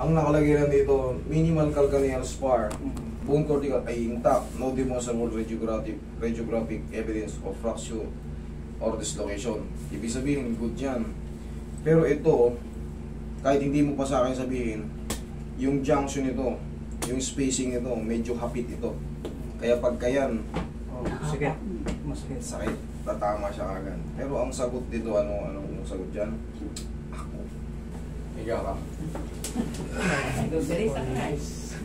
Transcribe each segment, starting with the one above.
Ang nakalagay lang dito, minimal calcaneal spar, bone cortical ay intact, no demonstrable radiographic evidence of fracture or dislocation. Ibig sabihin, good yan. Pero ito, kahit hindi mo pa sa akin sabihin, yung junction nito, yung spacing nito, medyo hapit ito. Kaya pagka yan, Sakit. Masakit. sakit, tatama siya agad. Pero ang sagot dito, anong sagot dyan? Ako. Ikaw ka.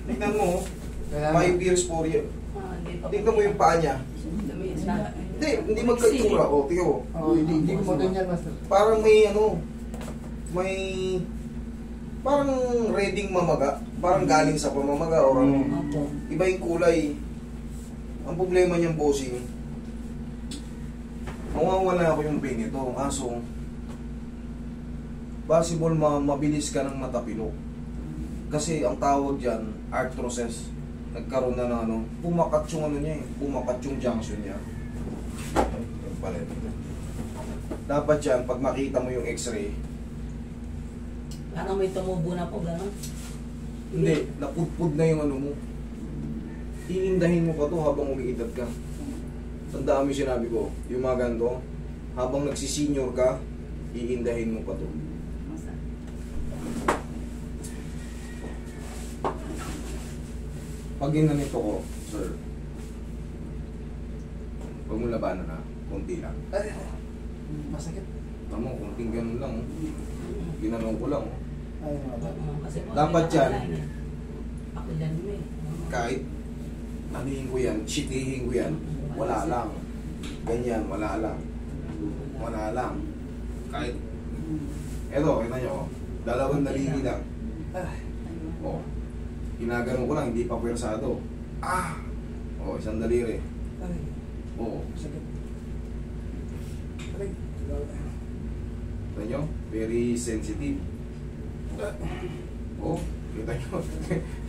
Tignan mo, 5 years, 4 years. Tignan mo yung paa niya. Hindi magkaitsura. O, tignan mo. Hindi ko maganyan, master. Parang parang reading mamaga. Parang galing sa pamamaga o ano. Iba yung kulay. Ang problema niyang bossing, mawawala ako yung pain nito. Kaso, possible mabilis ka ng matapilok. Kasi ang tawag dyan, arthrosis. Nagkaroon na ng pumakat yung niya eh. Pumakat yung junction niya. Dapat yan, pag makita mo yung x-ray, parang may tumubo na po, gano'n? hindi, napudpud na yung mo. Iindahin mo pa to habang umiidad ka. Tandaan mo yung sinabi ko, yung mga ganito, habang nagsisenior ka, iindahin mo pa to. Pag ginanito ko, sir, huwag mo labanan na, konti lang. Masakit. Tama, konting ganun lang. Ginanong ko lang. Ay, Kasi Dapat yan. Ako dyan mo eh. Kahit anihin ko yan, shitihin ko yan, wala lang. Ganyan, wala lang. Wala lang. Kahit, eto, kita nyo, dalawang daliri lang. O, ginagano ko lang, hindi pa pwersado. O, isang daliri. O, Masakit. kita nyo, very sensitive. O, kita nyo,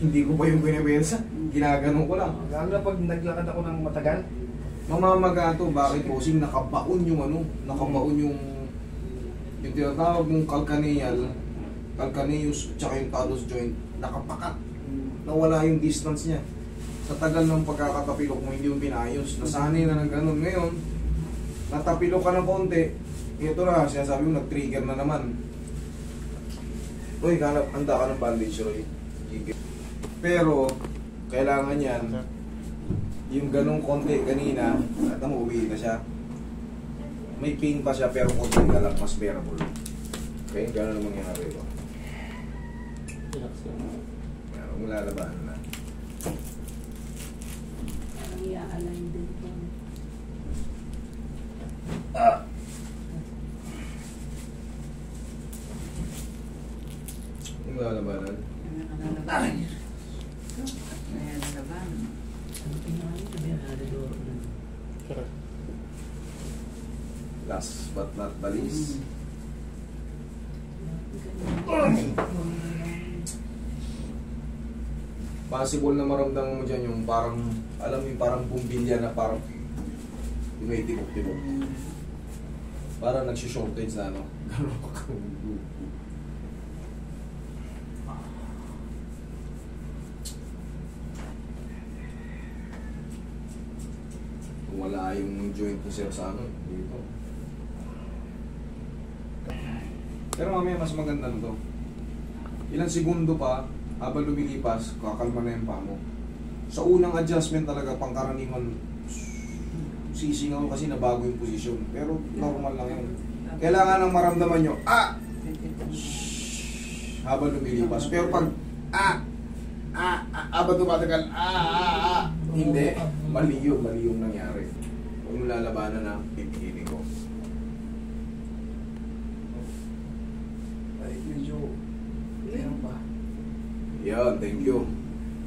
hindi ko pa yung pinapensa, ginagano ko lang. Lalo na pag naglakad ako ng matagal. Mamamaga to, bakit posing nakabaon yung nakabaon yung tinatawag mong calcaneus, tsaka yung talus joint, nakapakat. Nawala yung distance niya. Sa tagal ng pagkakatapilok mo, hindi mo pinayos. Nasanay na ng ganun. Ngayon, natapilok ka ng konti, ito na, sinasabi mo, nag-trigger na naman. Uy, handa ka ng bandage, Roy. Pero, kailangan yan, yung ganong konti kanina, at mo, uwi na siya. May pain pa siya, pero konti na lang, mas bearable. Okay, gano'n naman mangyari ito. Huwag mo lalabanan na. Parang i-align din po. Huwag mo lalabanan. Last but not the least. Possible na maramdaman mo dyan yung parang, alam mo yung parang bumbilya na parang yung may tibok-tibok. Parang nagsi-shortage na ano. Wala yung joint ko sir sa ano dito. Pero mamaya mas maganda nito. Ilang segundo pa habang lumilipas, kakalma na yung paa mo. Sa unang adjustment talaga, pangkaraniwan, sisingaw kasi nabago yung posisyon. Pero normal lang yun. Kailangan nang maramdaman nyo, habang lumilipas. Pero pag, habang tumatagal, hindi. Mali yung nangyari. Huwag mo lalabanan na, pipigilin ko. Ay, medyo meron pa. Yan, thank you.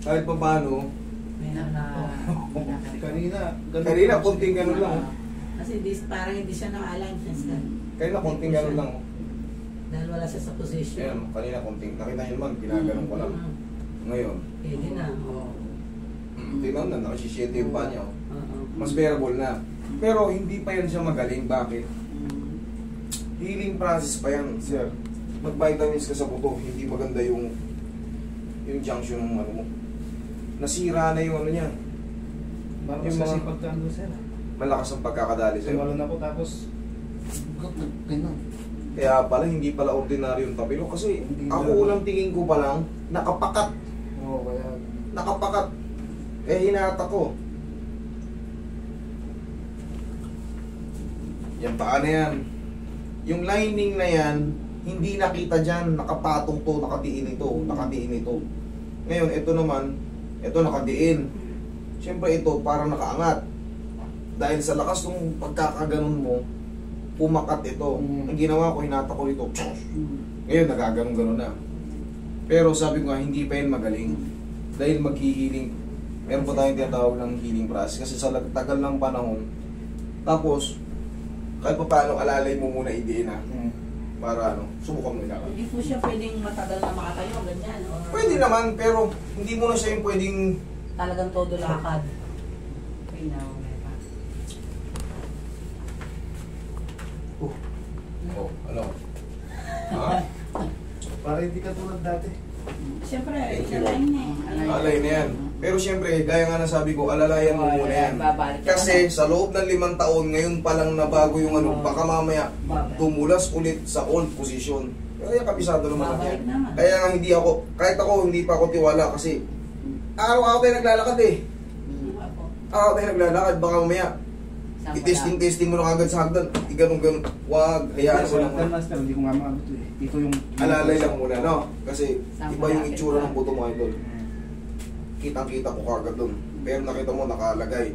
Kahit pa paano, kanina, konting ganun lang. Kasi parang hindi siya naka-align. Kanina, konting ganun lang. Dahil wala siya sa position. Ayan, kanina, konting. Nakita nyo naman, ginaganon ko lang. Ngayon, pwede na. tingnan na, nakasisiyete yung pa niya. Mas bearable na. Pero hindi pa yan siya magaling. Bakit? Healing process pa yan, sir. Mag-vitamins ka sa buto. Hindi maganda yung yung junction ng ano mo. Nasira na yung ano niya. Parang Yung kasi mga- pagkano sir. Malakas ang pagkakadali sa'yo. Sumalo na ako tapos ganun. Kaya pala, hindi pala ordinaryo yung tapilok. Kasi Hindi ako na. unang tingin ko pa lang, nakapakat. Oo, kaya Nakapakat. Eh, hinata ko. Yan, paano yan? Yung lining na yan, hindi nakita dyan. Nakapatong to, nakadiin ito, nakadiin ito. Ngayon, ito naman, ito nakadiin. Siyempre ito, parang nakaangat. Dahil sa lakas ng pagkakaganon mo, pumakat ito. Ang ginawa ko, hinata ko ito. Ngayon, nagaganon-ganon na. Pero sabi ko nga, hindi pa yan magaling. Dahil maghihiling. Meron pa tayong tinatawag ng healing process. Kasi sa tagal ng panahon, tapos, kahit pa paano, alalay mo muna idiin na. Para ano, subukan mo ilakad. Hindi po siya pwedeng matagal na makatayo, ganyan. Or Pwede naman, pero hindi mo na siya yung pwedeng... talagang todo lakad. Okay na, Oh, ano? Ha? para hindi ka tulad dati. Siyempre, Thank you. alay na eh. Alay na yan. Pero siyempre, gaya nga nasabi ko, alalayan mo muna yan. Babalik ka Kasi sa loob ng 5 taon, ngayon pa lang nabago yung ano, baka mamaya tumulas ulit sa old position. Kaya kabisado naman natin yan. Babalik naman. Kaya nga hindi ako, kahit ako hindi pa ako tiwala kasi araw-araw tayo naglalakad eh. Apo. Araw tayo naglalakad, baka mamaya Saan i-testing mo lang agad sa hagdan. Ganun-ganun. Wag, hayaan mo lang. Master, hindi ko nga maabot eh. Ito yung... Alalay lang muna, no? Kasi Saan iba yung malapit itsura ba? ng buto mo, idol. Kitang-kita ko kagad dun. Pero nakita mo nakalagay.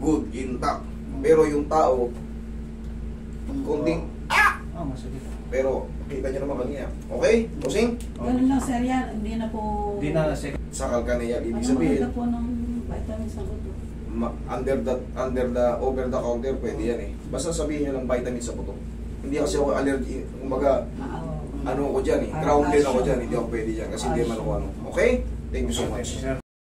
Good, intact. Pero yung tao, kunting, Oh, masakit. pero kita nyo naman kanina. Okay? Pusing? Ganun lang sir yan, hindi na po... Hindi na second. Sakal ka niya. Ibig Ano sabihin, maganda po ng vitamins sa buto? over the counter, pwede yan eh. Basta sabihin nyo lang vitamin sa buto. Hindi kasi ako allergy, kumbaga, Maawa. ano ako dyan eh. Grounded ako dyan, hindi ako pwede dyan. Kasi hindi man ako ano. Okay? Thank you so much.